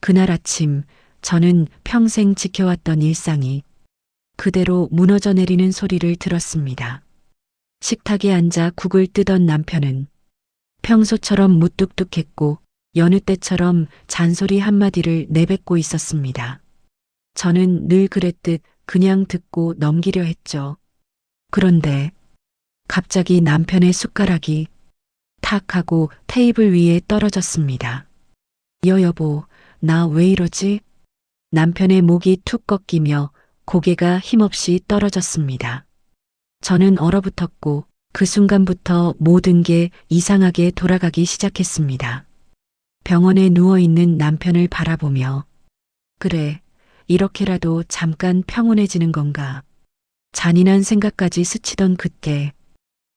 그날 아침 저는 평생 지켜왔던 일상이 그대로 무너져 내리는 소리를 들었습니다. 식탁에 앉아 국을 뜨던 남편은 평소처럼 무뚝뚝했고 여느 때처럼 잔소리 한마디를 내뱉고 있었습니다. 저는 늘 그랬듯 그냥 듣고 넘기려 했죠. 그런데 갑자기 남편의 숟가락이 탁 하고 테이블 위에 떨어졌습니다. 여보, 나 왜 이러지? 남편의 목이 툭 꺾이며 고개가 힘없이 떨어졌습니다. 저는 얼어붙었고 그 순간부터 모든 게 이상하게 돌아가기 시작했습니다. 병원에 누워있는 남편을 바라보며 그래, 이렇게라도 잠깐 평온해지는 건가? 잔인한 생각까지 스치던 그때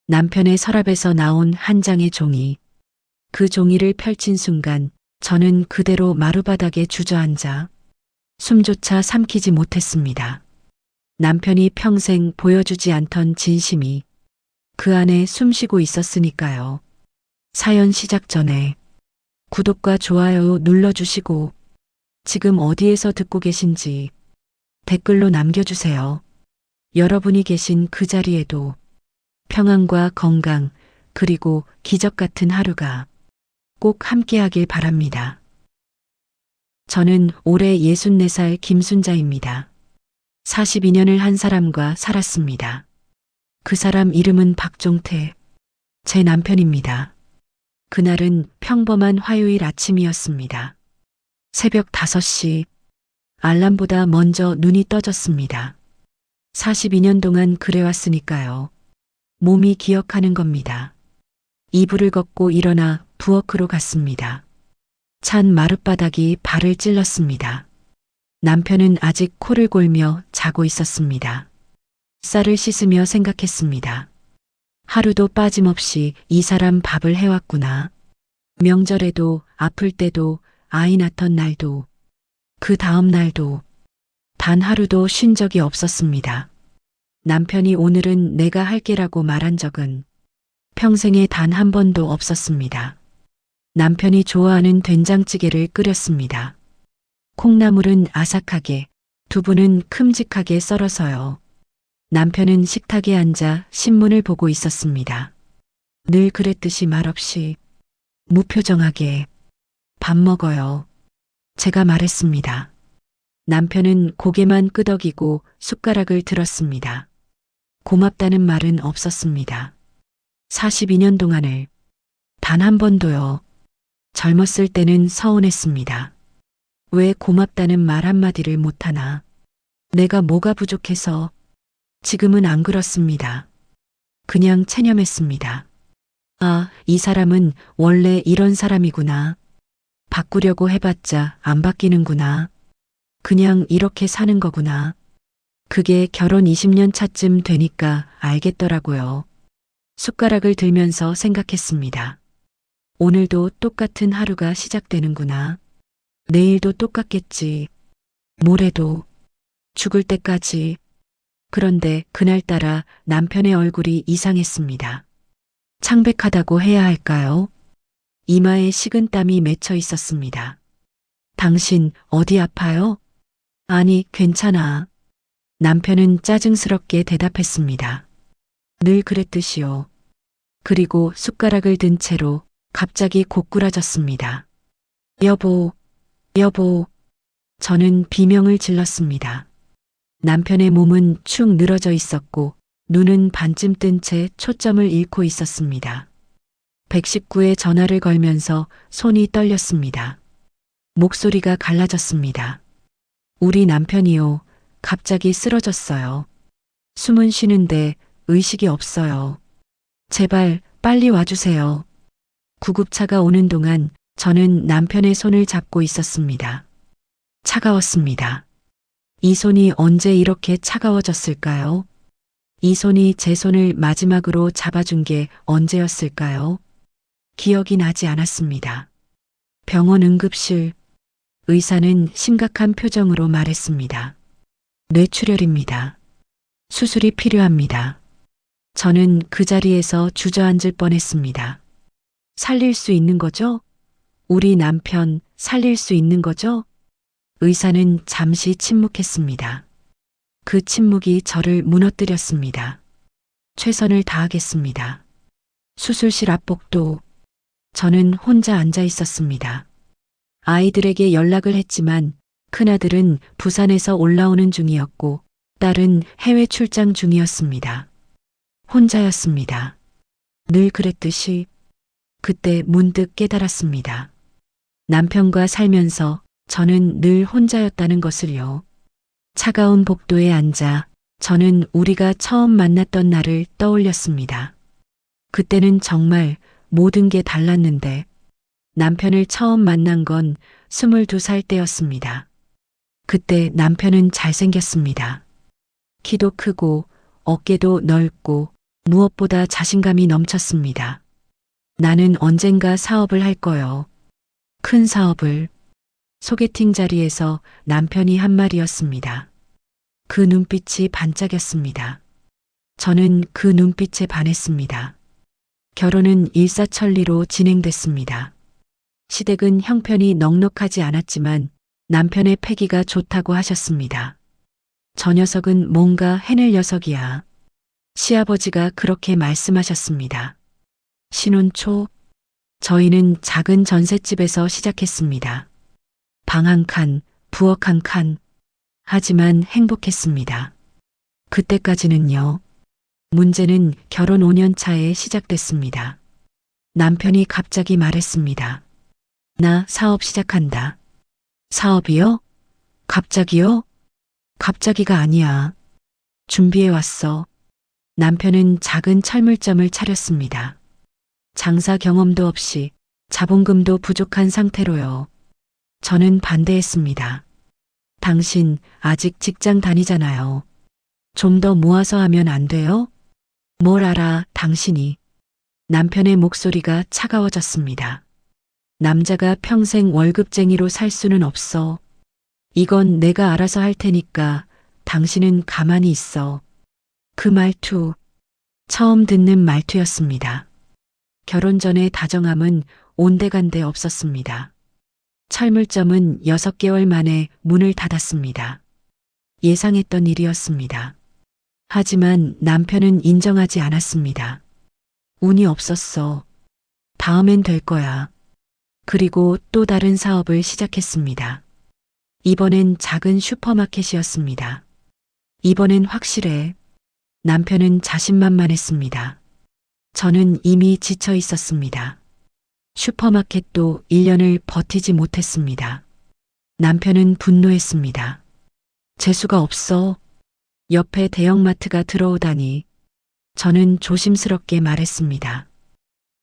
남편의 서랍에서 나온 한 장의 종이, 그 종이를 펼친 순간 저는 그대로 마루바닥에 주저앉아 숨조차 삼키지 못했습니다. 남편이 평생 보여주지 않던 진심이 그 안에 숨쉬고 있었으니까요. 사연 시작 전에 구독과 좋아요 눌러주시고 지금 어디에서 듣고 계신지 댓글로 남겨주세요. 여러분이 계신 그 자리에도 평안과 건강 그리고 기적 같은 하루가 꼭 함께하길 바랍니다. 저는 올해 64살 김순자입니다. 42년을 한 사람과 살았습니다. 그 사람 이름은 박종태, 제 남편입니다. 그날은 평범한 화요일 아침이었습니다. 새벽 5시, 알람보다 먼저 눈이 떠졌습니다. 42년 동안 그래왔으니까요. 몸이 기억하는 겁니다. 이불을 걷고 일어나 부엌으로 갔습니다. 찬 마룻바닥이 발을 찔렀습니다. 남편은 아직 코를 골며 자고 있었습니다. 쌀을 씻으며 생각했습니다. 하루도 빠짐없이 이 사람 밥을 해왔구나. 명절에도 아플 때도 아이 낳던 날도 그 다음 날도 단 하루도 쉰 적이 없었습니다. 남편이 오늘은 내가 할게라고 말한 적은 평생에 단 한 번도 없었습니다. 남편이 좋아하는 된장찌개를 끓였습니다. 콩나물은 아삭하게, 두부는 큼직하게 썰어서요. 남편은 식탁에 앉아 신문을 보고 있었습니다. 늘 그랬듯이 말없이 무표정하게 밥 먹어요. 제가 말했습니다. 남편은 고개만 끄덕이고 숟가락을 들었습니다. 고맙다는 말은 없었습니다. 42년 동안을 단 한 번도요. 젊었을 때는 서운했습니다. 왜 고맙다는 말 한마디를 못하나? 내가 뭐가 부족해서 지금은 안 그렇습니다. 그냥 체념했습니다. 아, 이 사람은 원래 이런 사람이구나. 바꾸려고 해봤자 안 바뀌는구나. 그냥 이렇게 사는 거구나. 그게 결혼 20년 차쯤 되니까 알겠더라고요. 숟가락을 들면서 생각했습니다. 오늘도 똑같은 하루가 시작되는구나. 내일도 똑같겠지. 모레도. 죽을 때까지. 그런데 그날따라 남편의 얼굴이 이상했습니다. 창백하다고 해야 할까요? 이마에 식은땀이 맺혀 있었습니다. 당신 어디 아파요? 아니, 괜찮아. 남편은 짜증스럽게 대답했습니다. 늘 그랬듯이요. 그리고 숟가락을 든 채로 갑자기 고꾸라졌습니다. 여보, 여보. 저는 비명을 질렀습니다. 남편의 몸은 축 늘어져 있었고 눈은 반쯤 뜬 채 초점을 잃고 있었습니다. 119에 전화를 걸면서 손이 떨렸습니다. 목소리가 갈라졌습니다. 우리 남편이요. 갑자기 쓰러졌어요. 숨은 쉬는데 의식이 없어요. 제발 빨리 와주세요. 구급차가 오는 동안 저는 남편의 손을 잡고 있었습니다. 차가웠습니다. 이 손이 언제 이렇게 차가워졌을까요? 이 손이 제 손을 마지막으로 잡아준 게 언제였을까요? 기억이 나지 않았습니다. 병원 응급실, 의사는 심각한 표정으로 말했습니다. 뇌출혈입니다. 수술이 필요합니다. 저는 그 자리에서 주저앉을 뻔했습니다. 살릴 수 있는 거죠? 우리 남편 살릴 수 있는 거죠? 의사는 잠시 침묵했습니다. 그 침묵이 저를 무너뜨렸습니다. 최선을 다하겠습니다. 수술실 앞복도 저는 혼자 앉아 있었습니다. 아이들에게 연락을 했지만 큰아들은 부산에서 올라오는 중이었고 딸은 해외 출장 중이었습니다. 혼자였습니다. 늘 그랬듯이 그때 문득 깨달았습니다. 남편과 살면서 저는 늘 혼자였다는 것을요. 차가운 복도에 앉아 저는 우리가 처음 만났던 날을 떠올렸습니다. 그때는 정말 모든 게 달랐는데 남편을 처음 만난 건 22살 때였습니다. 그때 남편은 잘생겼습니다. 키도 크고 어깨도 넓고 무엇보다 자신감이 넘쳤습니다. 나는 언젠가 사업을 할 거요. 큰 사업을. 소개팅 자리에서 남편이 한 말이었습니다. 그 눈빛이 반짝였습니다. 저는 그 눈빛에 반했습니다. 결혼은 일사천리로 진행됐습니다. 시댁은 형편이 넉넉하지 않았지만 남편의 패기가 좋다고 하셨습니다. 저 녀석은 뭔가 해낼 녀석이야. 시아버지가 그렇게 말씀하셨습니다. 신혼 초 저희는 작은 전셋집에서 시작했습니다. 방 한 칸, 부엌 한 칸. 하지만 행복했습니다. 그때까지는요. 문제는 결혼 5년 차에 시작됐습니다. 남편이 갑자기 말했습니다. 나 사업 시작한다. 사업이요? 갑자기요? 갑자기가 아니야. 준비해 왔어. 남편은 작은 철물점을 차렸습니다. 장사 경험도 없이 자본금도 부족한 상태로요. 저는 반대했습니다. 당신 아직 직장 다니잖아요. 좀 더 모아서 하면 안 돼요? 뭘 알아, 당신이. 남편의 목소리가 차가워졌습니다. 남자가 평생 월급쟁이로 살 수는 없어. 이건 내가 알아서 할 테니까 당신은 가만히 있어. 그 말투, 처음 듣는 말투였습니다. 결혼 전의 다정함은 온데간데 없었습니다. 철물점은 6개월 만에 문을 닫았습니다. 예상했던 일이었습니다. 하지만 남편은 인정하지 않았습니다. 운이 없었어. 다음엔 될 거야. 그리고 또 다른 사업을 시작했습니다. 이번엔 작은 슈퍼마켓이었습니다. 이번엔 확실해. 남편은 자신만만했습니다. 저는 이미 지쳐 있었습니다. 슈퍼마켓도 1년을 버티지 못했습니다. 남편은 분노했습니다. 재수가 없어. 옆에 대형마트가 들어오다니. 저는 조심스럽게 말했습니다.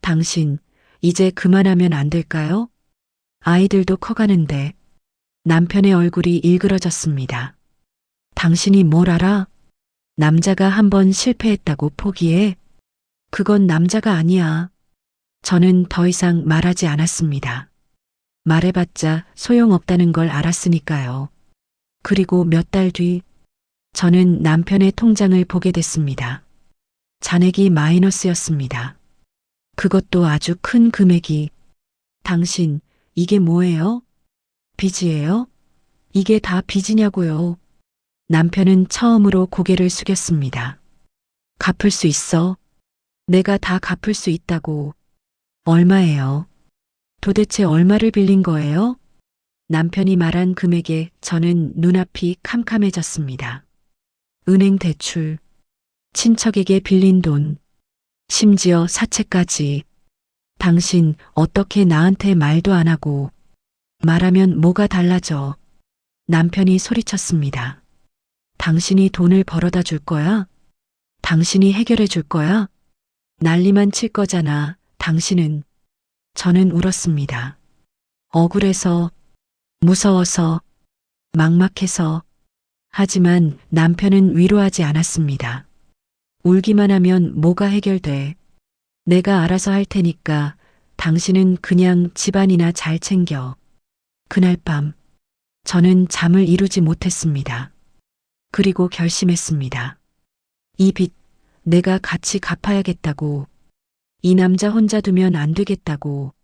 당신, 이제 그만하면 안 될까요? 아이들도 커가는데. 남편의 얼굴이 일그러졌습니다. 당신이 뭘 알아? 남자가 한번 실패했다고 포기해? 그건 남자가 아니야. 저는 더 이상 말하지 않았습니다. 말해봤자 소용없다는 걸 알았으니까요. 그리고 몇 달 뒤, 저는 남편의 통장을 보게 됐습니다. 잔액이 마이너스였습니다. 그것도 아주 큰 금액이. 당신, 이게 뭐예요? 빚이에요? 이게 다 빚이냐고요. 남편은 처음으로 고개를 숙였습니다. 갚을 수 있어. 내가 다 갚을 수 있다고. 얼마예요? 도대체 얼마를 빌린 거예요? 남편이 말한 금액에 저는 눈앞이 캄캄해졌습니다. 은행 대출, 친척에게 빌린 돈, 심지어 사채까지. 당신 어떻게 나한테 말도 안 하고. 말하면 뭐가 달라져. 남편이 소리쳤습니다. 당신이 돈을 벌어다 줄 거야? 당신이 해결해 줄 거야? 난리만 칠 거잖아, 당신은. 저는 울었습니다. 억울해서, 무서워서, 막막해서. 하지만 남편은 위로하지 않았습니다. 울기만 하면 뭐가 해결돼. 내가 알아서 할 테니까 당신은 그냥 집안이나 잘 챙겨. 그날 밤, 저는 잠을 이루지 못했습니다. 그리고 결심했습니다. 이 빚, 내가 같이 갚아야겠다고. 이 남자 혼자 두면 안 되겠다고.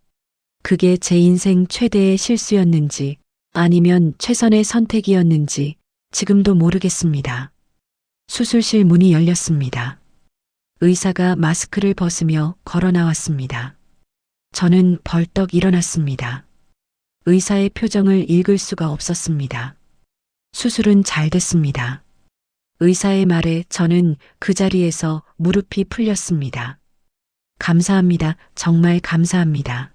그게 제 인생 최대의 실수였는지 아니면 최선의 선택이었는지 지금도 모르겠습니다. 수술실 문이 열렸습니다. 의사가 마스크를 벗으며 걸어 나왔습니다. 저는 벌떡 일어났습니다. 의사의 표정을 읽을 수가 없었습니다. 수술은 잘 됐습니다. 의사의 말에 저는 그 자리에서 무릎이 풀렸습니다. 감사합니다. 정말 감사합니다.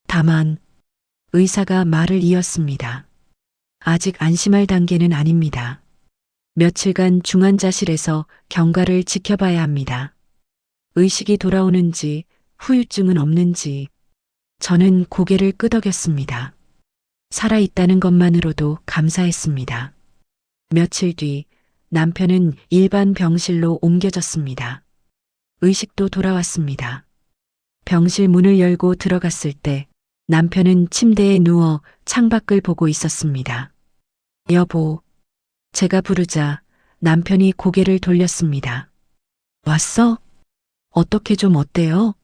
다만 의사가 말을 이었습니다. 아직 안심할 단계는 아닙니다. 며칠간 중환자실에서 경과를 지켜봐야 합니다. 의식이 돌아오는지 후유증은 없는지 저는 고개를 끄덕였습니다. 살아있다는 것만으로도 감사했습니다. 며칠 뒤 남편은 일반 병실로 옮겨졌습니다. 의식도 돌아왔습니다. 병실 문을 열고 들어갔을 때 남편은 침대에 누워 창밖을 보고 있었습니다. 여보, 제가 부르자 남편이 고개를 돌렸습니다. 왔어? 어떻게 좀 어때요?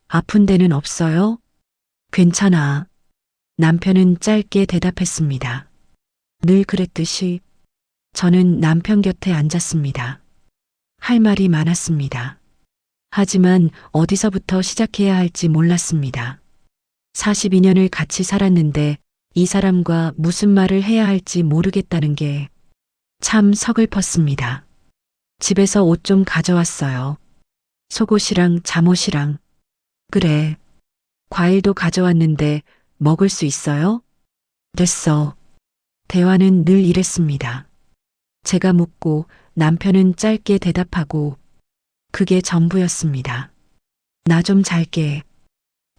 아픈 데는 없어요? 괜찮아. 남편은 짧게 대답했습니다. 늘 그랬듯이 저는 남편 곁에 앉았습니다. 할 말이 많았습니다. 하지만 어디서부터 시작해야 할지 몰랐습니다. 42년을 같이 살았는데 이 사람과 무슨 말을 해야 할지 모르겠다는 게 참 서글펐습니다. 집에서 옷 좀 가져왔어요. 속옷이랑 잠옷이랑. 그래. 과일도 가져왔는데 먹을 수 있어요? 됐어. 대화는 늘 이랬습니다. 제가 묻고 남편은 짧게 대답하고 그게 전부였습니다. 나 좀 잘게.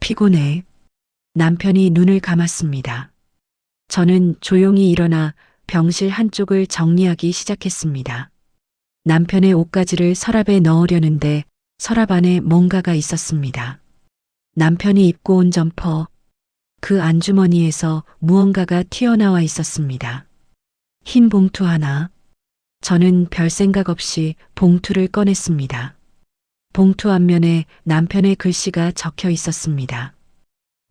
피곤해. 남편이 눈을 감았습니다. 저는 조용히 일어나 병실 한쪽을 정리하기 시작했습니다. 남편의 옷가지를 서랍에 넣으려는데 서랍 안에 뭔가가 있었습니다. 남편이 입고 온 점퍼, 그 안주머니에서 무언가가 튀어나와 있었습니다. 흰 봉투 하나. 저는 별 생각 없이 봉투를 꺼냈습니다. 봉투 앞면에 남편의 글씨가 적혀 있었습니다.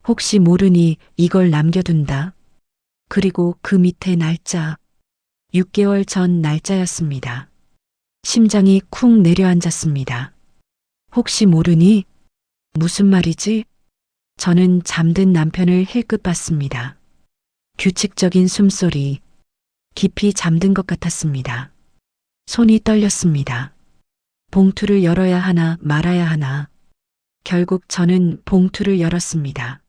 혹시 모르니 이걸 남겨둔다. 그리고 그 밑에 날짜. 6개월 전 날짜였습니다. 심장이 쿵 내려앉았습니다. 혹시 모르니? 무슨 말이지? 저는 잠든 남편을 힐끗 봤습니다. 규칙적인 숨소리. 깊이 잠든 것 같았습니다. 손이 떨렸습니다. 봉투를 열어야 하나 말아야 하나. 결국 저는 봉투를 열었습니다.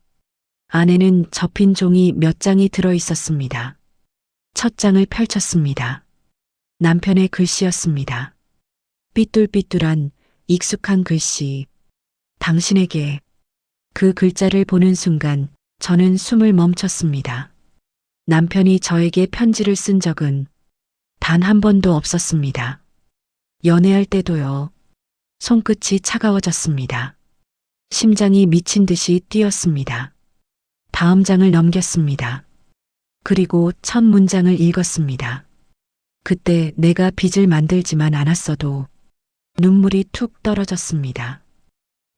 안에는 접힌 종이 몇 장이 들어 있었습니다. 첫 장을 펼쳤습니다. 남편의 글씨였습니다. 삐뚤삐뚤한 익숙한 글씨. 당신에게. 그 글자를 보는 순간 저는 숨을 멈췄습니다. 남편이 저에게 편지를 쓴 적은 단 한 번도 없었습니다. 연애할 때도요. 손끝이 차가워졌습니다. 심장이 미친 듯이 뛰었습니다. 다음 장을 넘겼습니다. 그리고 첫 문장을 읽었습니다. 그때 내가 빚을 만들지만 않았어도 눈물이 툭 떨어졌습니다.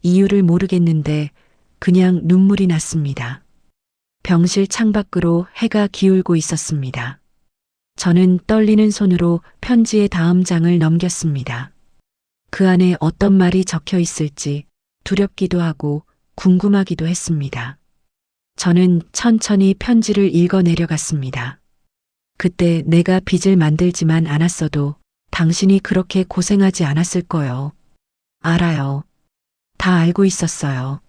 이유를 모르겠는데 그냥 눈물이 났습니다. 병실 창밖으로 해가 기울고 있었습니다. 저는 떨리는 손으로 편지의 다음 장을 넘겼습니다. 그 안에 어떤 말이 적혀 있을지 두렵기도 하고 궁금하기도 했습니다. 저는 천천히 편지를 읽어 내려갔습니다. 그때 내가 빚을 만들지만 않았어도 당신이 그렇게 고생하지 않았을 거요. 알아요. 다 알고 있었어요.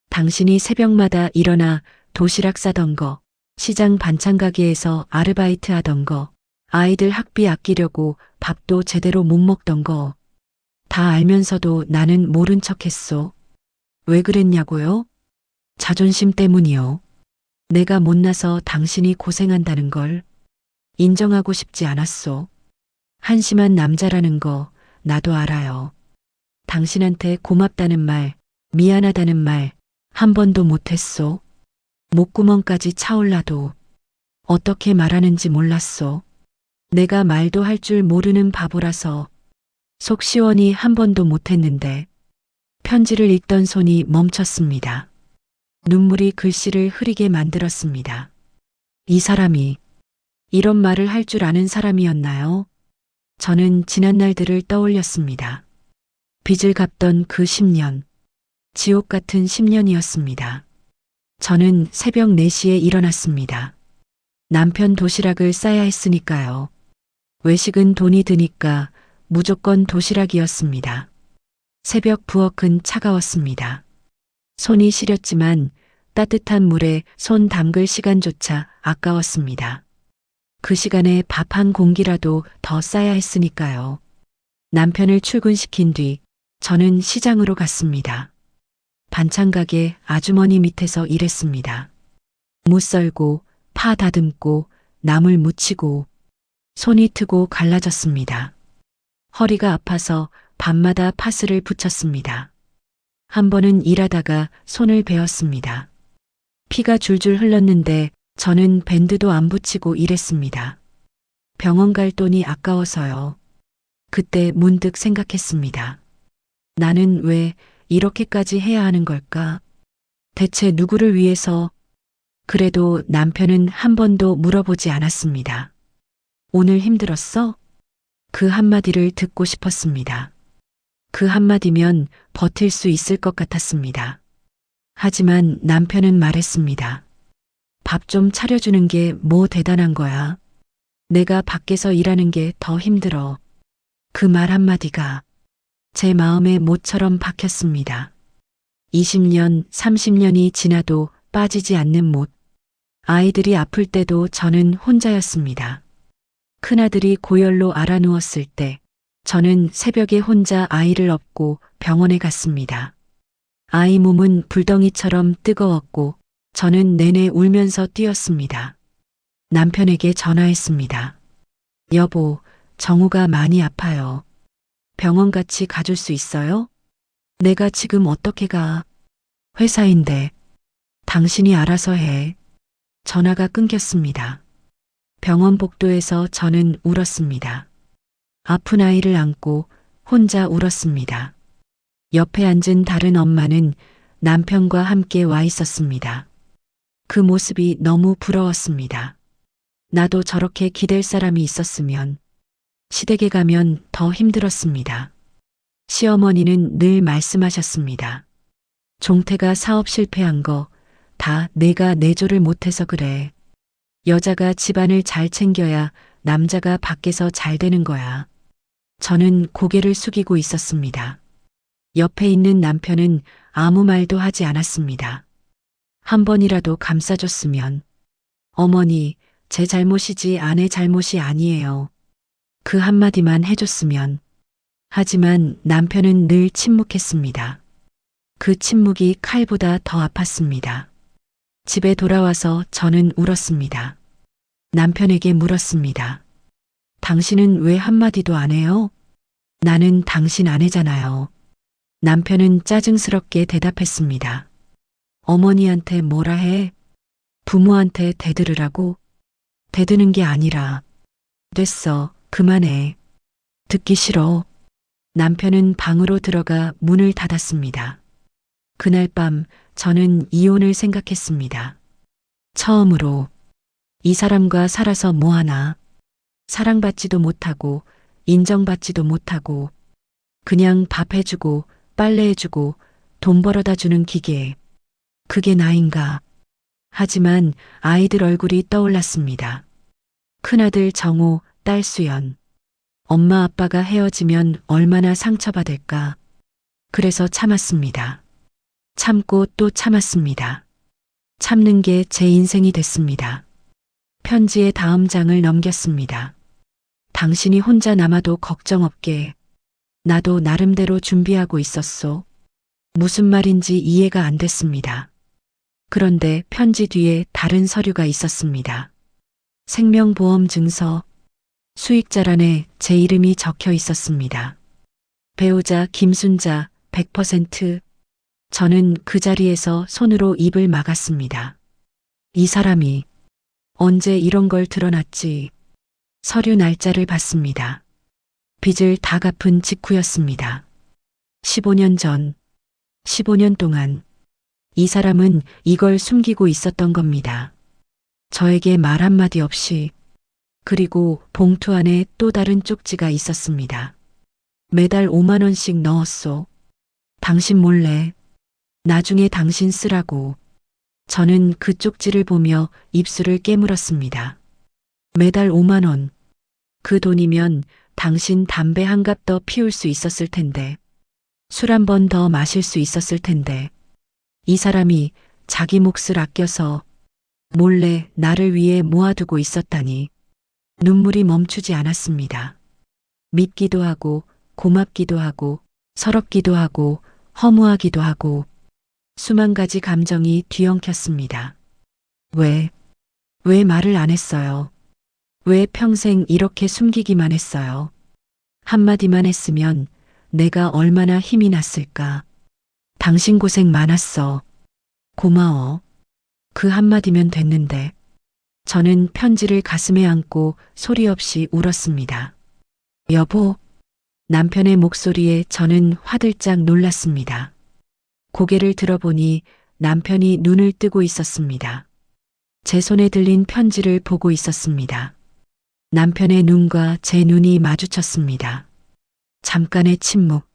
당신이 새벽마다 일어나 도시락 싸던 거, 시장 반찬 가게에서 아르바이트 하던 거, 아이들 학비 아끼려고 밥도 제대로 못 먹던 거, 다 알면서도 나는 모른 척 했소. 왜 그랬냐고요? 자존심 때문이요. 내가 못나서 당신이 고생한다는 걸 인정하고 싶지 않았소. 한심한 남자라는 거 나도 알아요. 당신한테 고맙다는 말, 미안하다는 말 한 번도 못했소. 목구멍까지 차올라도 어떻게 말하는지 몰랐소. 내가 말도 할 줄 모르는 바보라서 속 시원히 한 번도 못했는데 편지를 읽던 손이 멈췄습니다. 눈물이 글씨를 흐리게 만들었습니다. 이 사람이 이런 말을 할 줄 아는 사람이었나요? 저는 지난 날들을 떠올렸습니다. 빚을 갚던 그 10년, 지옥 같은 10년이었습니다. 저는 새벽 4시에 일어났습니다. 남편 도시락을 싸야 했으니까요. 외식은 돈이 드니까 무조건 도시락이었습니다. 새벽 부엌은 차가웠습니다. 손이 시렸지만 따뜻한 물에 손 담글 시간조차 아까웠습니다. 그 시간에 밥 한 공기라도 더 싸야 했으니까요. 남편을 출근시킨 뒤 저는 시장으로 갔습니다. 반찬 가게 아주머니 밑에서 일했습니다. 무 썰고 파 다듬고 나물 무치고 손이 트고 갈라졌습니다. 허리가 아파서 밤마다 파스를 붙였습니다. 한 번은 일하다가 손을 베었습니다. 피가 줄줄 흘렀는데 저는 밴드도 안 붙이고 일했습니다. 병원 갈 돈이 아까워서요. 그때 문득 생각했습니다. 나는 왜 이렇게까지 해야 하는 걸까? 대체 누구를 위해서? 그래도 남편은 한 번도 물어보지 않았습니다. 오늘 힘들었어? 그 한마디를 듣고 싶었습니다. 그 한마디면 버틸 수 있을 것 같았습니다. 하지만 남편은 말했습니다. 밥 좀 차려주는 게 뭐 대단한 거야. 내가 밖에서 일하는 게 더 힘들어. 그 말 한마디가 제 마음에 못처럼 박혔습니다. 20년, 30년이 지나도 빠지지 않는 못. 아이들이 아플 때도 저는 혼자였습니다. 큰아들이 고열로 알아누웠을 때 저는 새벽에 혼자 아이를 업고 병원에 갔습니다. 아이 몸은 불덩이처럼 뜨거웠고 저는 내내 울면서 뛰었습니다. 남편에게 전화했습니다. 여보, 정우가 많이 아파요. 병원 같이 가줄 수 있어요? 내가 지금 어떻게 가? 회사인데. 당신이 알아서 해. 전화가 끊겼습니다. 병원 복도에서 저는 울었습니다. 아픈 아이를 안고 혼자 울었습니다. 옆에 앉은 다른 엄마는 남편과 함께 와 있었습니다. 그 모습이 너무 부러웠습니다. 나도 저렇게 기댈 사람이 있었으면 시댁에 가면 더 힘들었습니다. 시어머니는 늘 말씀하셨습니다. 종태가 사업 실패한 거 다 내가 내조를 못해서 그래. 여자가 집안을 잘 챙겨야 남자가 밖에서 잘 되는 거야. 저는 고개를 숙이고 있었습니다. 옆에 있는 남편은 아무 말도 하지 않았습니다. 한 번이라도 감싸줬으면. 어머니, 제 잘못이지 아내 잘못이 아니에요. 그 한마디만 해줬으면. 하지만 남편은 늘 침묵했습니다. 그 침묵이 칼보다 더 아팠습니다. 집에 돌아와서 저는 울었습니다. 남편에게 물었습니다. 당신은 왜 한마디도 안 해요? 나는 당신 아내잖아요. 남편은 짜증스럽게 대답했습니다. 어머니한테 뭐라 해? 부모한테 대들으라고? 대드는 게 아니라. 됐어, 그만해. 듣기 싫어. 남편은 방으로 들어가 문을 닫았습니다. 그날 밤 저는 이혼을 생각했습니다. 처음으로 이 사람과 살아서 뭐하나. 사랑받지도 못하고 인정받지도 못하고 그냥 밥 해주고 빨래해주고 돈 벌어다 주는 기계. 그게 나인가. 하지만 아이들 얼굴이 떠올랐습니다. 큰아들 정우, 딸 수연. 엄마 아빠가 헤어지면 얼마나 상처받을까. 그래서 참았습니다. 참고 또 참았습니다. 참는 게 제 인생이 됐습니다. 편지의 다음 장을 넘겼습니다. 당신이 혼자 남아도 걱정 없게. 나도 나름대로 준비하고 있었소. 무슨 말인지 이해가 안 됐습니다. 그런데 편지 뒤에 다른 서류가 있었습니다. 생명보험 증서. 수익자란에 제 이름이 적혀 있었습니다. 배우자 김순자 100%. 저는 그 자리에서 손으로 입을 막았습니다. 이 사람이 언제 이런 걸 드러났지. 서류 날짜를 봤습니다. 빚을 다 갚은 직후였습니다. 15년 전, 15년 동안 이 사람은 이걸 숨기고 있었던 겁니다. 저에게 말 한마디 없이. 그리고 봉투 안에 또 다른 쪽지가 있었습니다. 매달 5만 원씩 넣었소. 당신 몰래. 나중에 당신 쓰라고. 저는 그 쪽지를 보며 입술을 깨물었습니다. 매달 5만 원. 그 돈이면 당신 담배 한 갑 더 피울 수 있었을 텐데. 술 한 번 더 마실 수 있었을 텐데. 이 사람이 자기 몫을 아껴서 몰래 나를 위해 모아두고 있었다니. 눈물이 멈추지 않았습니다. 밉기도 하고 고맙기도 하고 서럽기도 하고 허무하기도 하고 수만 가지 감정이 뒤엉켰습니다. 왜 말을 안 했어요? 왜 평생 이렇게 숨기기만 했어요? 한마디만 했으면 내가 얼마나 힘이 났을까? 당신 고생 많았어. 고마워. 그 한마디면 됐는데. 저는 편지를 가슴에 안고 소리 없이 울었습니다. 여보. 남편의 목소리에 저는 화들짝 놀랐습니다. 고개를 들어보니 남편이 눈을 뜨고 있었습니다. 제 손에 들린 편지를 보고 있었습니다. 남편의 눈과 제 눈이 마주쳤습니다. 잠깐의 침묵.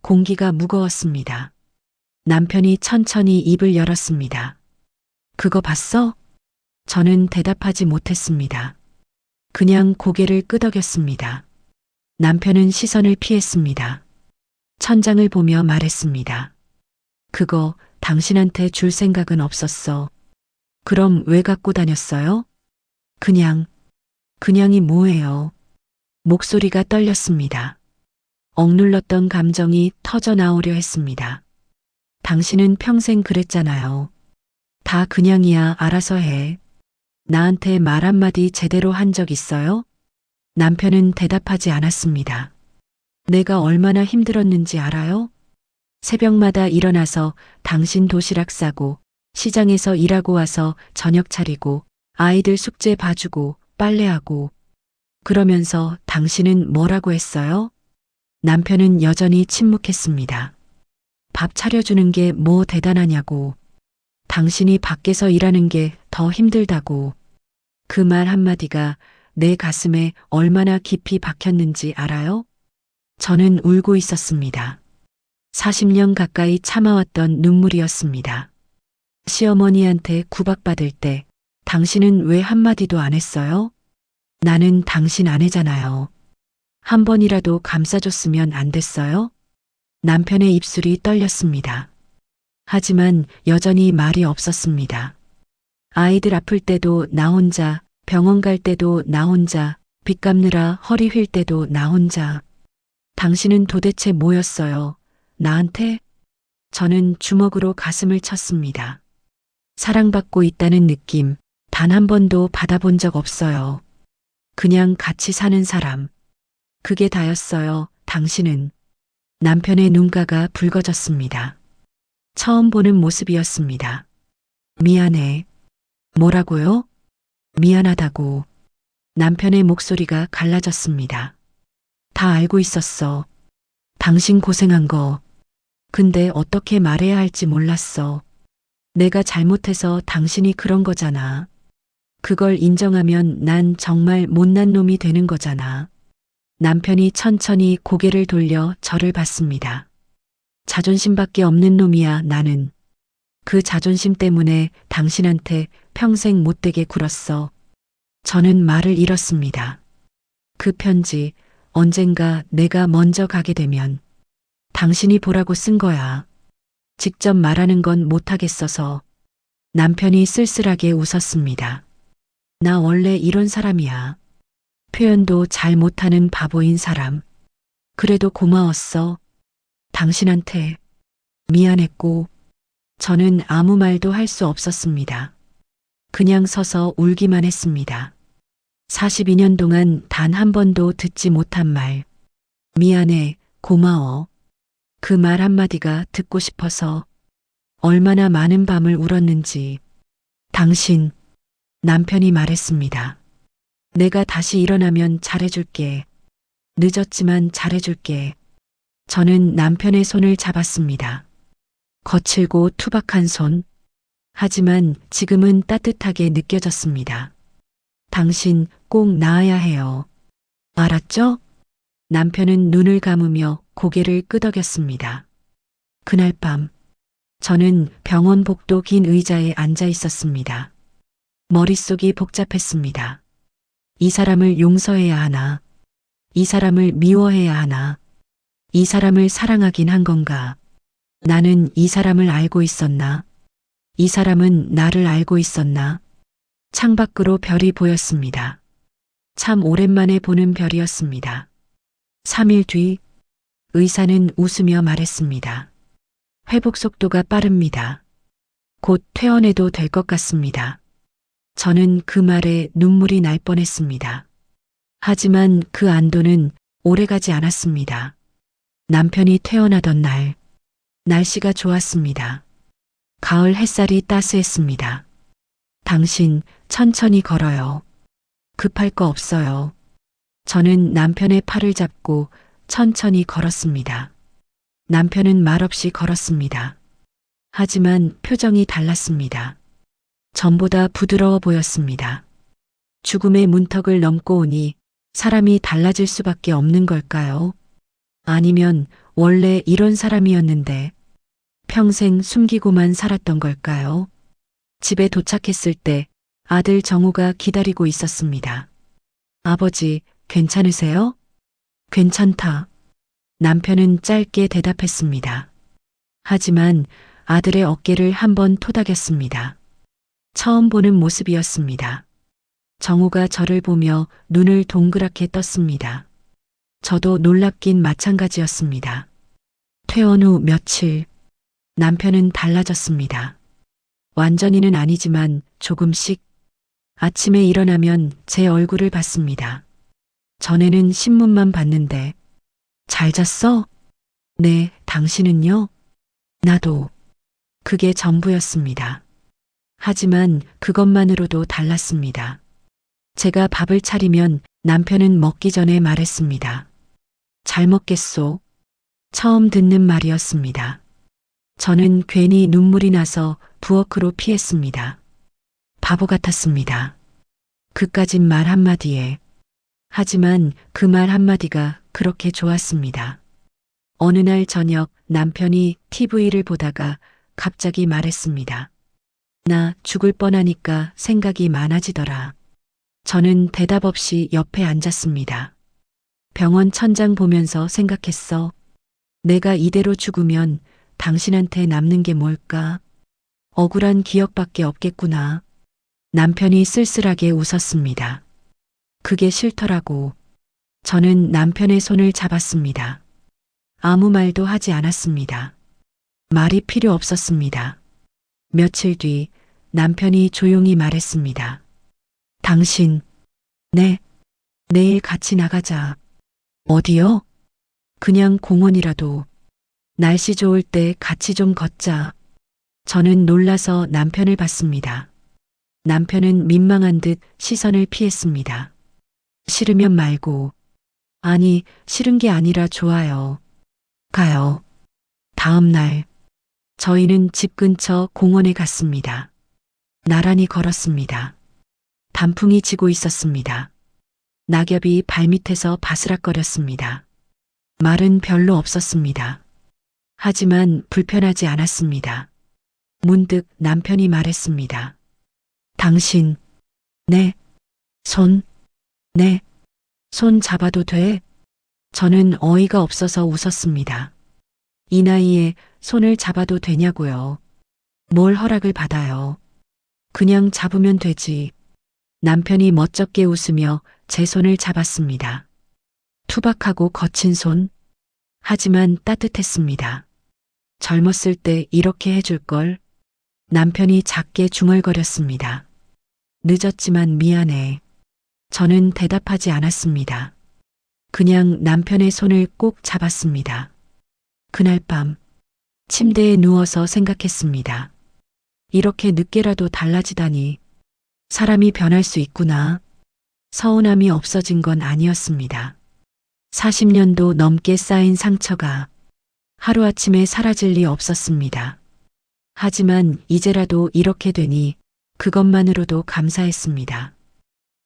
공기가 무거웠습니다. 남편이 천천히 입을 열었습니다. 그거 봤어? 저는 대답하지 못했습니다. 그냥 고개를 끄덕였습니다. 남편은 시선을 피했습니다. 천장을 보며 말했습니다. 그거 당신한테 줄 생각은 없었어. 그럼 왜 갖고 다녔어요? 그냥이 뭐예요? 목소리가 떨렸습니다. 억눌렀던 감정이 터져 나오려 했습니다. 당신은 평생 그랬잖아요. 다 그냥이야, 알아서 해. 나한테 말 한마디 제대로 한 적 있어요? 남편은 대답하지 않았습니다. 내가 얼마나 힘들었는지 알아요? 새벽마다 일어나서 당신 도시락 싸고 시장에서 일하고 와서 저녁 차리고 아이들 숙제 봐주고 빨래하고 그러면서 당신은 뭐라고 했어요? 남편은 여전히 침묵했습니다. 밥 차려주는 게 뭐 대단하냐고. 당신이 밖에서 일하는 게 더 힘들다고. 그 말 한마디가 내 가슴에 얼마나 깊이 박혔는지 알아요? 저는 울고 있었습니다. 40년 가까이 참아왔던 눈물이었습니다. 시어머니한테 구박받을 때 당신은 왜 한마디도 안 했어요? 나는 당신 아내잖아요. 한 번이라도 감싸줬으면 안 됐어요? 남편의 입술이 떨렸습니다. 하지만 여전히 말이 없었습니다. 아이들 아플 때도 나 혼자, 병원 갈 때도 나 혼자, 빚 갚느라 허리 휠 때도 나 혼자. 당신은 도대체 뭐였어요? 나한테? 저는 주먹으로 가슴을 쳤습니다. 사랑받고 있다는 느낌 단 한 번도 받아본 적 없어요. 그냥 같이 사는 사람. 그게 다였어요. 당신은. 남편의 눈가가 붉어졌습니다. 처음 보는 모습이었습니다. 미안해. 뭐라고요? 미안하다고. 남편의 목소리가 갈라졌습니다. 다 알고 있었어. 당신 고생한 거. 근데 어떻게 말해야 할지 몰랐어. 내가 잘못해서 당신이 그런 거잖아. 그걸 인정하면 난 정말 못난 놈이 되는 거잖아. 남편이 천천히 고개를 돌려 저를 봤습니다. 자존심밖에 없는 놈이야, 나는. 그 자존심 때문에 당신한테 평생 못되게 굴었어. 저는 말을 잃었습니다. 그 편지 언젠가 내가 먼저 가게 되면 당신이 보라고 쓴 거야. 직접 말하는 건 못하겠어서. 남편이 쓸쓸하게 웃었습니다. 나 원래 이런 사람이야. 표현도 잘 못하는 바보인 사람. 그래도 고마웠어. 당신한테 미안했고. 저는 아무 말도 할 수 없었습니다. 그냥 서서 울기만 했습니다. 42년 동안 단 한 번도 듣지 못한 말. 미안해, 고마워. 그 말 한마디가 듣고 싶어서 얼마나 많은 밤을 울었는지. 당신, 남편이 말했습니다. 내가 다시 일어나면 잘해줄게. 늦었지만 잘해줄게. 저는 남편의 손을 잡았습니다. 거칠고 투박한 손. 하지만 지금은 따뜻하게 느껴졌습니다. 당신 꼭 나아야 해요. 알았죠? 남편은 눈을 감으며 고개를 끄덕였습니다. 그날 밤, 저는 병원 복도 긴 의자에 앉아 있었습니다. 머릿속이 복잡했습니다. 이 사람을 용서해야 하나? 이 사람을 미워해야 하나? 이 사람을 사랑하긴 한 건가? 나는 이 사람을 알고 있었나? 이 사람은 나를 알고 있었나? 창밖으로 별이 보였습니다. 참 오랜만에 보는 별이었습니다. 3일 뒤 의사는 웃으며 말했습니다. 회복 속도가 빠릅니다. 곧 퇴원해도 될 것 같습니다. 저는 그 말에 눈물이 날 뻔했습니다. 하지만 그 안도는 오래가지 않았습니다. 남편이 퇴원하던 날, 날씨가 좋았습니다. 가을 햇살이 따스했습니다. 당신 천천히 걸어요. 급할 거 없어요. 저는 남편의 팔을 잡고 천천히 걸었습니다. 남편은 말없이 걸었습니다. 하지만 표정이 달랐습니다. 전보다 부드러워 보였습니다. 죽음의 문턱을 넘고 오니 사람이 달라질 수밖에 없는 걸까요? 아니면 원래 이런 사람이었는데 평생 숨기고만 살았던 걸까요? 집에 도착했을 때 아들 정우가 기다리고 있었습니다. 아버지, 괜찮으세요? 괜찮다. 남편은 짧게 대답했습니다. 하지만 아들의 어깨를 한번 토닥였습니다. 처음 보는 모습이었습니다. 정우가 저를 보며 눈을 동그랗게 떴습니다. 저도 놀랍긴 마찬가지였습니다. 퇴원 후 며칠, 남편은 달라졌습니다. 완전히는 아니지만 조금씩 아침에 일어나면 제 얼굴을 봤습니다. 전에는 신문만 봤는데 잘 잤어? 네, 당신은요? 나도. 그게 전부였습니다. 하지만 그것만으로도 달랐습니다. 제가 밥을 차리면 남편은 먹기 전에 말했습니다. 잘 먹겠소. 처음 듣는 말이었습니다. 저는 괜히 눈물이 나서 부엌으로 피했습니다. 바보 같았습니다. 그까진 말 한마디에. 하지만 그 말 한마디가 그렇게 좋았습니다. 어느 날 저녁 남편이 TV를 보다가 갑자기 말했습니다. 나 죽을 뻔하니까 생각이 많아지더라. 저는 대답 없이 옆에 앉았습니다. 병원 천장 보면서 생각했어. 내가 이대로 죽으면 당신한테 남는 게 뭘까? 억울한 기억밖에 없겠구나. 남편이 쓸쓸하게 웃었습니다. 그게 싫더라고. 저는 남편의 손을 잡았습니다. 아무 말도 하지 않았습니다. 말이 필요 없었습니다. 며칠 뒤 남편이 조용히 말했습니다. 당신, 네, 내일 같이 나가자. 어디요? 그냥 공원이라도. 날씨 좋을 때 같이 좀 걷자. 저는 놀라서 남편을 봤습니다. 남편은 민망한 듯 시선을 피했습니다. 싫으면 말고. 아니, 싫은 게 아니라 좋아요. 가요. 다음 날, 저희는 집 근처 공원에 갔습니다. 나란히 걸었습니다. 단풍이 지고 있었습니다. 낙엽이 발밑에서 바스락거렸습니다. 말은 별로 없었습니다. 하지만 불편하지 않았습니다. 문득 남편이 말했습니다. 당신, 네, 손, 네, 손 잡아도 돼? 저는 어이가 없어서 웃었습니다. 이 나이에 손을 잡아도 되냐고요. 뭘 허락을 받아요. 그냥 잡으면 되지. 남편이 멋쩍게 웃으며 제 손을 잡았습니다. 투박하고 거친 손. 하지만 따뜻했습니다. 젊었을 때 이렇게 해줄 걸. 남편이 작게 중얼거렸습니다. 늦었지만 미안해. 저는 대답하지 않았습니다. 그냥 남편의 손을 꼭 잡았습니다. 그날 밤 침대에 누워서 생각했습니다. 이렇게 늦게라도 달라지다니. 사람이 변할 수 있구나. 서운함이 없어진 건 아니었습니다. 40년도 넘게 쌓인 상처가 하루아침에 사라질 리 없었습니다. 하지만 이제라도 이렇게 되니 그것만으로도 감사했습니다.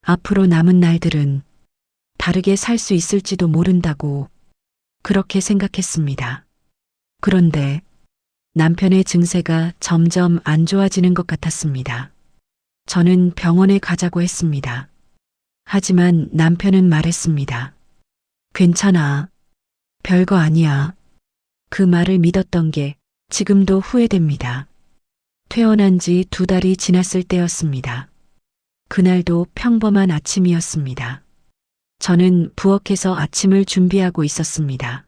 앞으로 남은 날들은 다르게 살 수 있을지도 모른다고 그렇게 생각했습니다. 그런데 남편의 증세가 점점 안 좋아지는 것 같았습니다. 저는 병원에 가자고 했습니다. 하지만 남편은 말했습니다. 괜찮아. 별거 아니야. 그 말을 믿었던 게 지금도 후회됩니다. 퇴원한 지 2달이 지났을 때였습니다. 그날도 평범한 아침이었습니다. 저는 부엌에서 아침을 준비하고 있었습니다.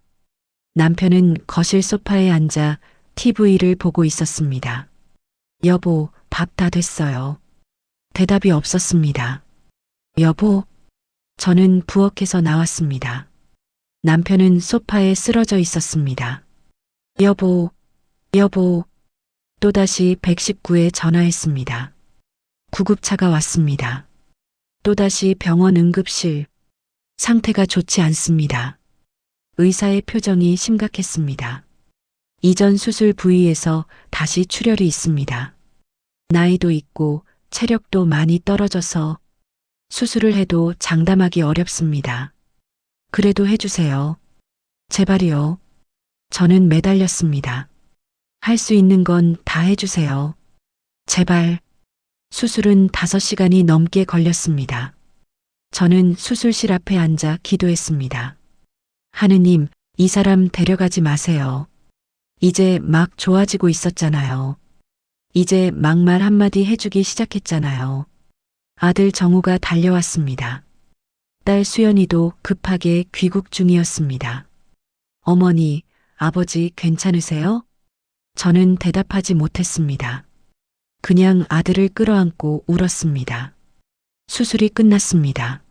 남편은 거실 소파에 앉아 TV를 보고 있었습니다. 여보, 밥 다 됐어요. 대답이 없었습니다. 여보, 저는 부엌에서 나왔습니다. 남편은 소파에 쓰러져 있었습니다. 여보, 여보, 또다시 119에 전화했습니다. 구급차가 왔습니다. 또다시 병원 응급실. 상태가 좋지 않습니다. 의사의 표정이 심각했습니다. 이전 수술 부위에서 다시 출혈이 있습니다. 나이도 있고 체력도 많이 떨어져서 수술을 해도 장담하기 어렵습니다. 그래도 해주세요. 제발이요. 저는 매달렸습니다. 할 수 있는 건 다 해주세요. 제발. 수술은 5시간이 넘게 걸렸습니다. 저는 수술실 앞에 앉아 기도했습니다. 하느님, 이 사람 데려가지 마세요. 이제 막 좋아지고 있었잖아요. 이제 막말 한마디 해주기 시작했잖아요. 아들 정우가 달려왔습니다. 딸 수연이도 급하게 귀국 중이었습니다. 어머니, 아버지 괜찮으세요? 저는 대답하지 못했습니다. 그냥 아들을 끌어안고 울었습니다. 수술이 끝났습니다.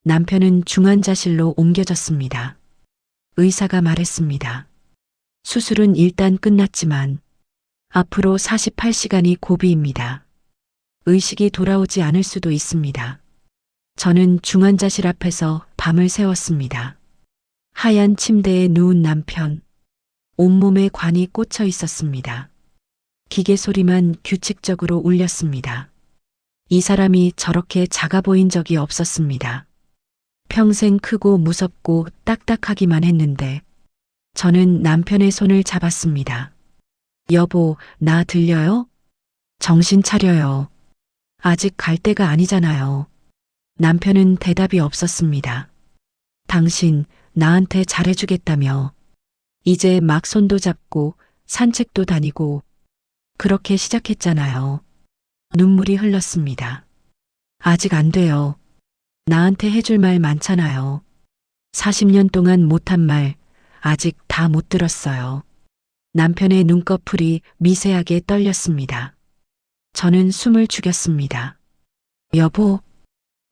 남편은 중환자실로 옮겨졌습니다. 의사가 말했습니다. 수술은 일단 끝났지만 앞으로 48시간이 고비입니다. 의식이 돌아오지 않을 수도 있습니다. 저는 중환자실 앞에서 밤을 새웠습니다. 하얀 침대에 누운 남편, 온몸에 관이 꽂혀 있었습니다. 기계 소리만 규칙적으로 울렸습니다. 이 사람이 저렇게 작아 보인 적이 없었습니다. 평생 크고 무섭고 딱딱하기만 했는데 저는 남편의 손을 잡았습니다. 여보, 나 들려요? 정신 차려요. 아직 갈 때가 아니잖아요. 남편은 대답이 없었습니다. 당신 나한테 잘해주겠다며. 이제 막 손도 잡고 산책도 다니고 그렇게 시작했잖아요. 눈물이 흘렀습니다. 아직 안 돼요. 나한테 해줄 말 많잖아요. 40년 동안 못한 말 아직 다 못 들었어요. 남편의 눈꺼풀이 미세하게 떨렸습니다. 저는 숨을 죽였습니다. 여보,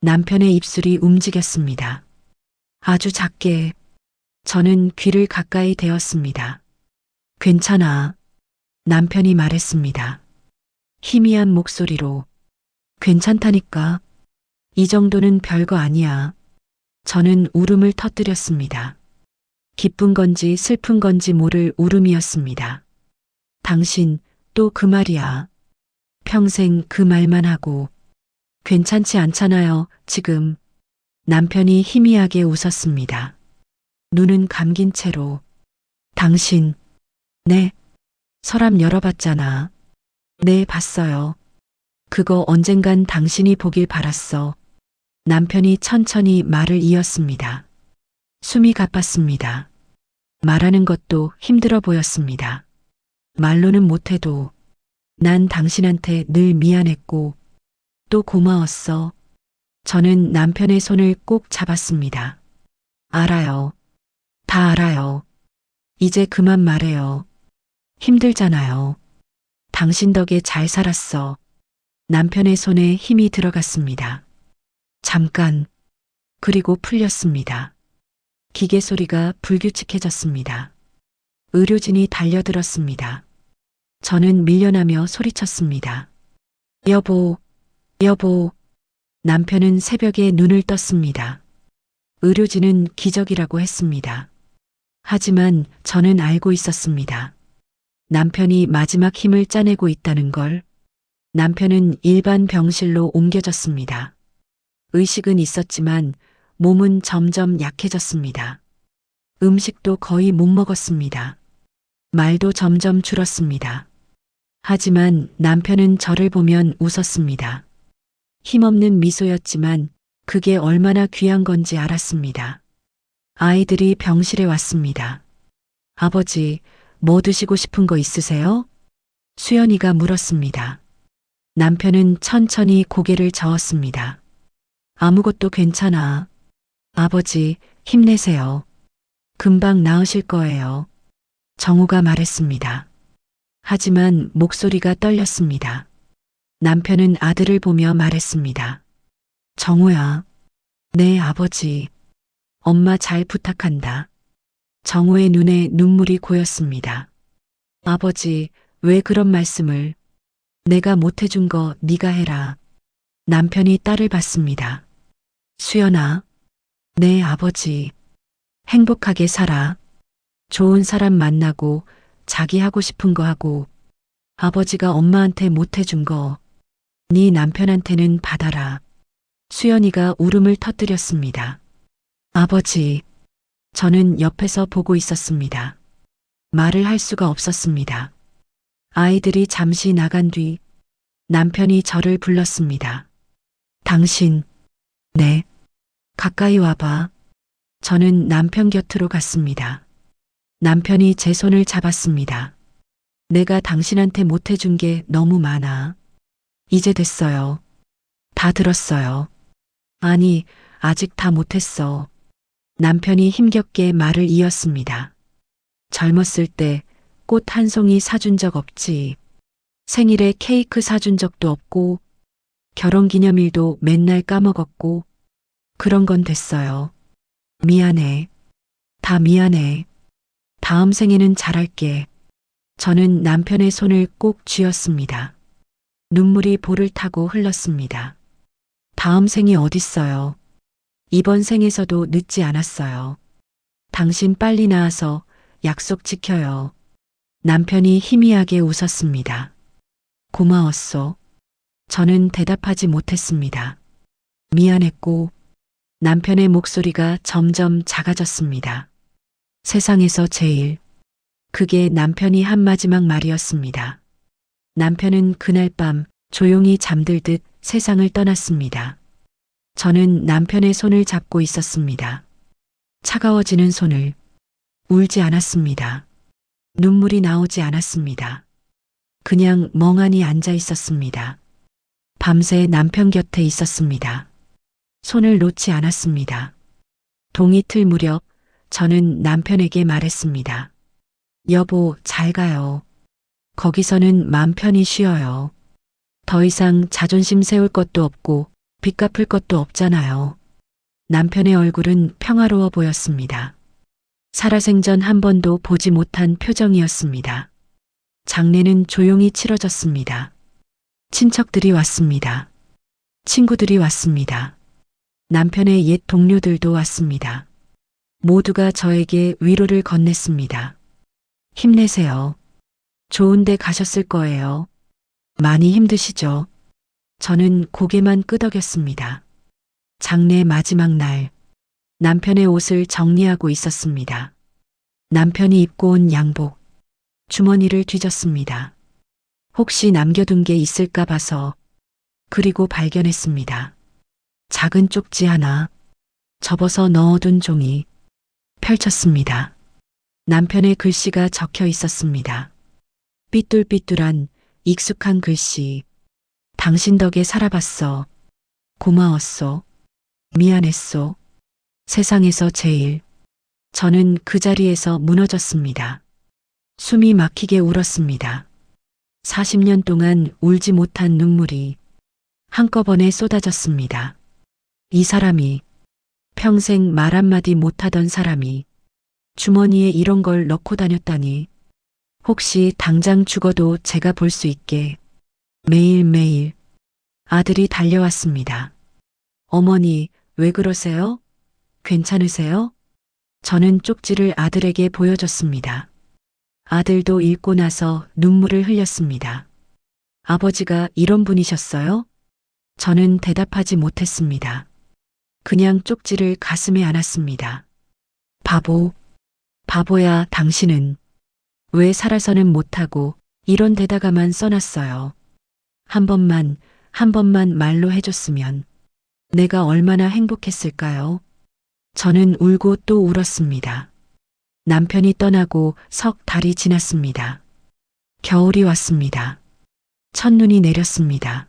남편의 입술이 움직였습니다. 아주 작게. 저는 귀를 가까이 대었습니다. 괜찮아. 남편이 말했습니다. 희미한 목소리로. 괜찮다니까. 이 정도는 별거 아니야. 저는 울음을 터뜨렸습니다. 기쁜 건지 슬픈 건지 모를 울음이었습니다. 당신 또 그 말이야. 평생 그 말만 하고. 괜찮지 않잖아요, 지금. 남편이 희미하게 웃었습니다. 눈은 감긴 채로. 당신, 네, 서랍 열어봤잖아. 네, 봤어요. 그거 언젠간 당신이 보길 바랐어. 남편이 천천히 말을 이었습니다. 숨이 가빴습니다. 말하는 것도 힘들어 보였습니다. 말로는 못해도 난 당신한테 늘 미안했고 또 고마웠어. 저는 남편의 손을 꼭 잡았습니다. 알아요. 다 알아요. 이제 그만 말해요. 힘들잖아요. 당신 덕에 잘 살았어. 남편의 손에 힘이 들어갔습니다. 잠깐. 그리고 풀렸습니다. 기계 소리가 불규칙해졌습니다. 의료진이 달려들었습니다. 저는 밀려나며 소리쳤습니다. 여보, 여보. 남편은 새벽에 눈을 떴습니다. 의료진은 기적이라고 했습니다. 하지만 저는 알고 있었습니다. 남편이 마지막 힘을 짜내고 있다는 걸. 남편은 일반 병실로 옮겨졌습니다. 의식은 있었지만 몸은 점점 약해졌습니다. 음식도 거의 못 먹었습니다. 말도 점점 줄었습니다. 하지만 남편은 저를 보면 웃었습니다. 힘없는 미소였지만 그게 얼마나 귀한 건지 알았습니다. 아이들이 병실에 왔습니다. 아버지, 뭐 드시고 싶은 거 있으세요? 수연이가 물었습니다. 남편은 천천히 고개를 저었습니다. 아무것도 괜찮아. 아버지, 힘내세요. 금방 나으실 거예요. 정우가 말했습니다. 하지만 목소리가 떨렸습니다. 남편은 아들을 보며 말했습니다. 정우야. 네, 아버지. 엄마 잘 부탁한다. 정우의 눈에 눈물이 고였습니다. 아버지, 왜 그런 말씀을. 내가 못해준 거 네가 해라. 남편이 딸을 봤습니다. 수연아. 네, 아버지. 행복하게 살아. 좋은 사람 만나고 자기 하고 싶은 거 하고 아버지가 엄마한테 못해준 거 네 남편한테는 받아라. 수연이가 울음을 터뜨렸습니다. 아버지. 저는 옆에서 보고 있었습니다. 말을 할 수가 없었습니다. 아이들이 잠시 나간 뒤 남편이 저를 불렀습니다. 당신. 네. 가까이 와봐. 저는 남편 곁으로 갔습니다. 남편이 제 손을 잡았습니다. 내가 당신한테 못해준 게 너무 많아. 이제 됐어요. 다 들었어요. 아니, 아직 다 못했어. 남편이 힘겹게 말을 이었습니다. 젊었을 때 꽃 한 송이 사준 적 없지. 생일에 케이크 사준 적도 없고, 결혼기념일도 맨날 까먹었고, 그런 건 됐어요. 미안해. 다 미안해. 다음 생에는 잘할게. 저는 남편의 손을 꼭 쥐었습니다. 눈물이 볼을 타고 흘렀습니다. 다음 생이 어딨어요. 이번 생에서도 늦지 않았어요. 당신 빨리 나와서 약속 지켜요. 남편이 희미하게 웃었습니다. 고마웠어. 저는 대답하지 못했습니다. 미안했고 남편의 목소리가 점점 작아졌습니다. 세상에서 제일. 그게 남편이 한 마지막 말이었습니다. 남편은 그날 밤 조용히 잠들듯 세상을 떠났습니다. 저는 남편의 손을 잡고 있었습니다. 차가워지는 손을. 울지 않았습니다. 눈물이 나오지 않았습니다. 그냥 멍하니 앉아 있었습니다. 밤새 남편 곁에 있었습니다. 손을 놓지 않았습니다. 동이틀 무렵 저는 남편에게 말했습니다. 여보, 잘 가요. 거기서는 맘 편히 쉬어요. 더 이상 자존심 세울 것도 없고 빚 갚을 것도 없잖아요. 남편의 얼굴은 평화로워 보였습니다. 살아생전 한 번도 보지 못한 표정이었습니다. 장례는 조용히 치러졌습니다. 친척들이 왔습니다. 친구들이 왔습니다. 남편의 옛 동료들도 왔습니다. 모두가 저에게 위로를 건넸습니다. 힘내세요. 좋은 데 가셨을 거예요. 많이 힘드시죠? 저는 고개만 끄덕였습니다. 장례 마지막 날, 남편의 옷을 정리하고 있었습니다. 남편이 입고 온 양복, 주머니를 뒤졌습니다. 혹시 남겨둔 게 있을까 봐서. 그리고 발견했습니다. 작은 쪽지 하나, 접어서 넣어둔 종이, 펼쳤습니다. 남편의 글씨가 적혀 있었습니다. 삐뚤삐뚤한 익숙한 글씨. 당신 덕에 살아봤어. 고마웠어. 미안했어. 세상에서 제일. 저는 그 자리에서 무너졌습니다. 숨이 막히게 울었습니다. 40년 동안 울지 못한 눈물이 한꺼번에 쏟아졌습니다. 이 사람이, 평생 말 한마디 못하던 사람이 주머니에 이런 걸 넣고 다녔다니. 혹시 당장 죽어도 제가 볼 수 있게. 매일매일. 아들이 달려왔습니다. 어머니, 왜 그러세요? 괜찮으세요? 저는 쪽지를 아들에게 보여줬습니다. 아들도 읽고 나서 눈물을 흘렸습니다. 아버지가 이런 분이셨어요? 저는 대답하지 못했습니다. 그냥 쪽지를 가슴에 안았습니다. 바보, 바보야, 당신은 왜 살아서는 못하고 이런 데다가만 써놨어요. 한 번만 말로 해줬으면 내가 얼마나 행복했을까요? 저는 울고 또 울었습니다. 남편이 떠나고 석 달이 지났습니다. 겨울이 왔습니다. 첫눈이 내렸습니다.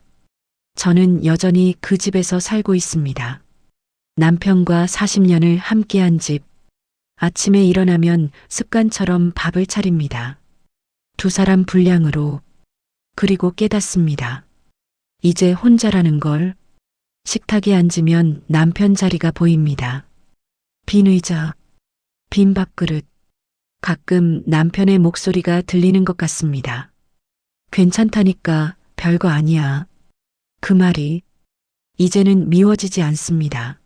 저는 여전히 그 집에서 살고 있습니다. 남편과 40년을 함께한 집. 아침에 일어나면 습관처럼 밥을 차립니다. 두 사람 분량으로. 그리고 깨닫습니다. 이제 혼자라는 걸. 식탁에 앉으면 남편 자리가 보입니다. 빈 의자, 빈 밥그릇. 가끔 남편의 목소리가 들리는 것 같습니다. 괜찮다니까, 별거 아니야. 그 말이 이제는 미워지지 않습니다.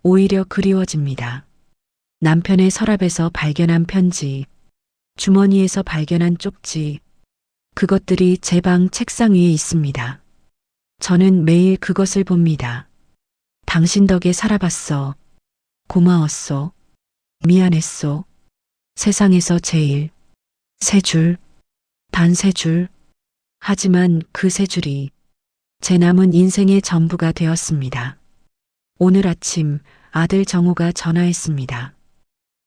오히려 그리워집니다. 남편의 서랍에서 발견한 편지, 주머니에서 발견한 쪽지, 그것들이 제 방 책상 위에 있습니다. 저는 매일 그것을 봅니다. 당신 덕에 살아봤어. 고마웠어. 미안했어. 세상에서 제일. 세 줄. 단 세 줄. 하지만 그 세 줄이 제 남은 인생의 전부가 되었습니다. 오늘 아침 아들 정우가 전화했습니다.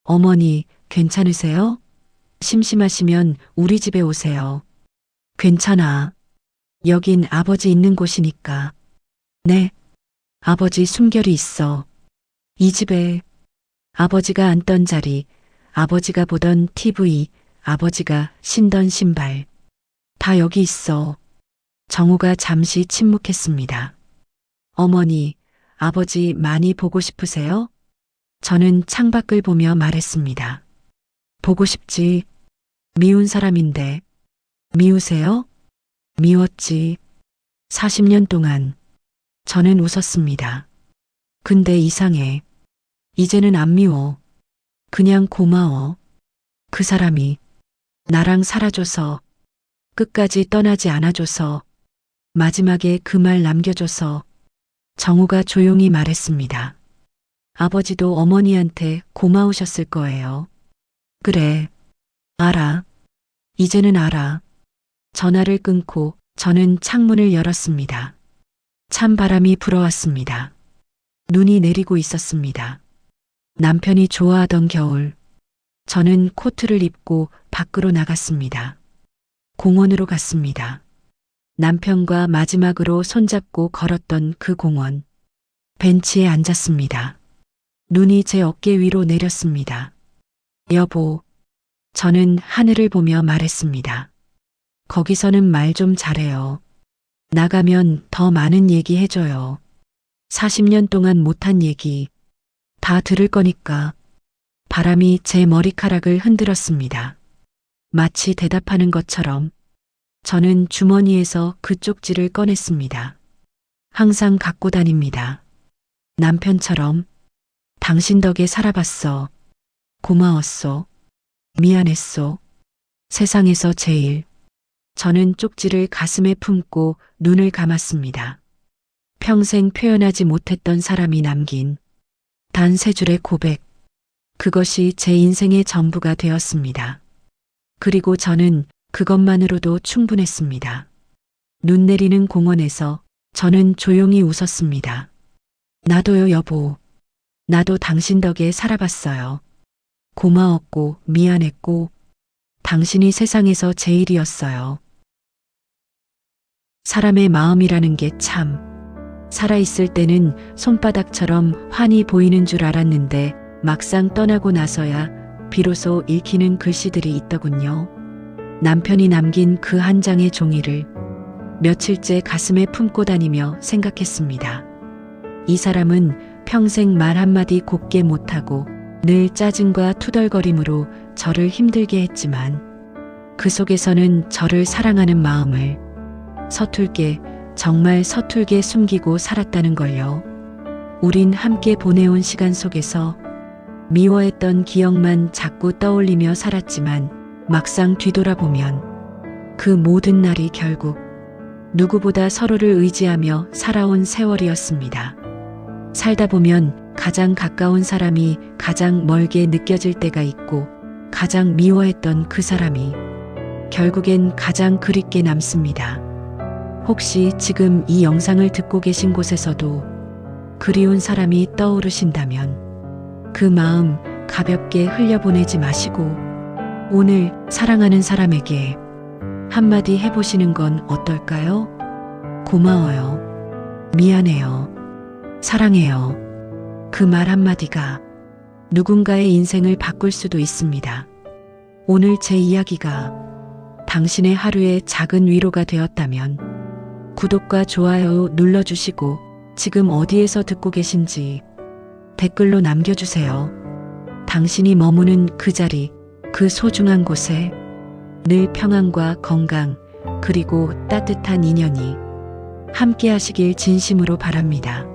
어머니, 괜찮으세요? 심심하시면 우리 집에 오세요. 괜찮아. 여긴 아버지 있는 곳이니까. 네. 아버지 숨결이 있어. 이 집에 아버지가 앉던 자리, 아버지가 보던 TV, 아버지가 신던 신발. 다 여기 있어. 정우가 잠시 침묵했습니다. 어머니, 아버지 많이 보고 싶으세요? 저는 창밖을 보며 말했습니다. 보고 싶지. 미운 사람인데. 미우세요? 미웠지. 40년 동안. 저는 웃었습니다. 근데 이상해. 이제는 안 미워. 그냥 고마워. 그 사람이 나랑 살아줘서, 끝까지 떠나지 않아줘서, 마지막에 그 말 남겨줘서. 정우가 조용히 말했습니다. 아버지도 어머니한테 고마우셨을 거예요. 그래. 알아. 이제는 알아. 전화를 끊고 저는 창문을 열었습니다. 찬 바람이 불어왔습니다. 눈이 내리고 있었습니다. 남편이 좋아하던 겨울. 저는 코트를 입고 밖으로 나갔습니다. 공원으로 갔습니다. 남편과 마지막으로 손잡고 걸었던 그 공원. 벤치에 앉았습니다. 눈이 제 어깨 위로 내렸습니다. 여보. 저는 하늘을 보며 말했습니다. 거기서는 말 좀 잘해요. 나가면 더 많은 얘기 해줘요. 40년 동안 못한 얘기 다 들을 거니까. 바람이 제 머리카락을 흔들었습니다. 마치 대답하는 것처럼 저는 주머니에서 그 쪽지를 꺼냈습니다. 항상 갖고 다닙니다. 남편처럼. 당신 덕에 살아봤어. 고마웠어. 미안했어. 세상에서 제일. 저는 쪽지를 가슴에 품고 눈을 감았습니다. 평생 표현하지 못했던 사람이 남긴 단 세 줄의 고백. 그것이 제 인생의 전부가 되었습니다. 그리고 저는 그것만으로도 충분했습니다. 눈 내리는 공원에서 저는 조용히 웃었습니다. 나도요, 여보. 나도 당신 덕에 살아봤어요. 고마웠고 미안했고 당신이 세상에서 제일이었어요. 사람의 마음이라는 게 참, 살아있을 때는 손바닥처럼 환히 보이는 줄 알았는데 막상 떠나고 나서야 비로소 읽히는 글씨들이 있더군요. 남편이 남긴 그 한 장의 종이를 며칠째 가슴에 품고 다니며 생각했습니다. 이 사람은 평생 말 한마디 곱게 못하고 늘 짜증과 투덜거림으로 저를 힘들게 했지만 그 속에서는 저를 사랑하는 마음을 서툴게, 정말 서툴게 숨기고 살았다는 걸요. 우린 함께 보내온 시간 속에서 미워했던 기억만 자꾸 떠올리며 살았지만 막상 뒤돌아보면 그 모든 날이 결국 누구보다 서로를 의지하며 살아온 세월이었습니다. 살다 보면 가장 가까운 사람이 가장 멀게 느껴질 때가 있고 가장 미워했던 그 사람이 결국엔 가장 그립게 남습니다. 혹시 지금 이 영상을 듣고 계신 곳에서도 그리운 사람이 떠오르신다면 그 마음 가볍게 흘려보내지 마시고 오늘 사랑하는 사람에게 한마디 해보시는 건 어떨까요? 고마워요. 미안해요. 사랑해요. 그 말 한마디가 누군가의 인생을 바꿀 수도 있습니다. 오늘 제 이야기가 당신의 하루에 작은 위로가 되었다면 구독과 좋아요 눌러주시고 지금 어디에서 듣고 계신지 댓글로 남겨주세요. 당신이 머무는 그 자리, 그 소중한 곳에 늘 평안과 건강 그리고 따뜻한 인연이 함께 하시길 진심으로 바랍니다.